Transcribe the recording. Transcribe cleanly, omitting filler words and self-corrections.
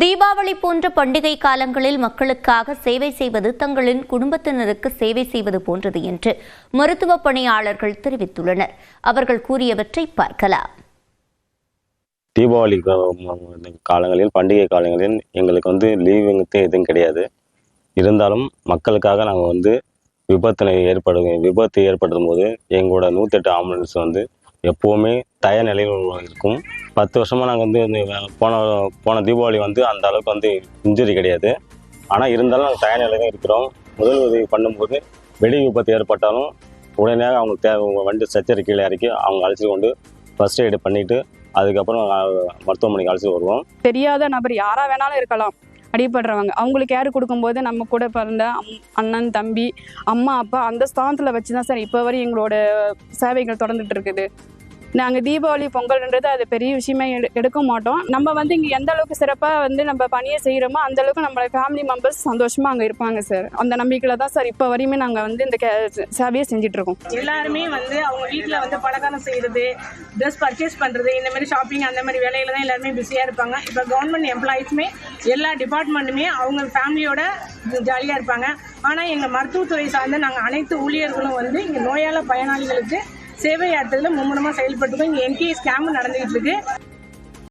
தீபாவளி போன்ற பண்டிகை காலங்களில் மக்களுக்காக சேவை செய்வது தங்களின் குடும்பத்தினருக்கு சேவை செய்வது போன்றது என்று மருத்துவ பணியாளர்கள் தெரிவித்துள்ளனர். அவர்கள் கூறியவற்றை பார்க்கலாம். தீபாவளி காலங்களில், பண்டிகை காலங்களில் எங்களுக்கு லீவுங்கிறது எதுவும் கிடையாது. இருந்தாலும் மக்களுக்காக நாங்கள் விபத்து ஏற்படுத்தும் போது எங்களோட 108 ஆம்புலன்ஸ் எப்போவுமே தயார் நிலையில் இருக்கும். 10 வருஷமாக நாங்கள் போன தீபாவளி அந்த அளவுக்கு இன்ஜுரி கிடையாது. ஆனால் இருந்தாலும் நாங்கள் தயார் நிலையில் இருக்கிறோம். முதல் உதவி பண்ணும்போது வெடி விபத்து ஏற்பட்டாலும் உடனடியாக அவங்களுக்கு வண்டி சச்சரி கீழே இறக்கி அவங்க அழைச்சிட்டு கொண்டு ஃபர்ஸ்ட் எய்டு பண்ணிவிட்டு அதுக்கப்புறம் மருத்துவமனைக்கு அழைச்சிட்டு வருவோம். தெரியாத நபர் யாராக வேணாலும் இருக்கலாம், அடிபடுறவங்க அவங்களுக்கு கேர் கொடுக்கும்போது நம்ம கூட பிறந்த அண்ணன், தம்பி, அம்மா, அப்பா அந்த ஸ்தானத்தில் வச்சு தான் சார் இப்போ வரை எங்களோட சேவைகள் தொடர்ந்துட்டு இருக்குது. நாங்கள் தீபாவளி, பொங்கல்ன்றது அது பெரிய விஷயமே எடுக்க மாட்டோம். நம்ம இங்கே எந்த அளவுக்கு சிறப்பாக நம்ம பணியை செய்கிறோமோ அந்த அளவுக்கு நம்மளோட ஃபேமிலி மெம்பர்ஸ் சந்தோஷமாக அங்கே இருப்பாங்க சார். அந்த நம்பிக்கையில் தான் சார் இப்போ வரையுமே நாங்கள் இந்த சேவையை செஞ்சிட்ருக்கோம். எல்லாருமே அவங்க வீட்டில் பலகாரம் செய்கிறது, ட்ரெஸ் பர்ச்சேஸ் பண்ணுறது, இந்த மாதிரி ஷாப்பிங் அந்த மாதிரி வேலையில் தான் எல்லாருமே பிஸியாக இருப்பாங்க. இப்போ கவர்மெண்ட் எம்ப்ளாயிஸுமே எல்லா டிபார்ட்மெண்ட்டுமே அவங்க ஃபேமிலியோட ஜாலியாக இருப்பாங்க. ஆனால் எங்கள் மருத்துவத்துறை சார்ந்த நாங்கள் அனைத்து ஊழியர்களும் இங்கே நோயாள பயனாளிகளுக்கு சேவை ஆற்றுறதுல மும்முரமாக செயல்பட்டுருக்கோம். இங்கே NKS கேம்ப் நடந்துகிட்டு இருக்கு.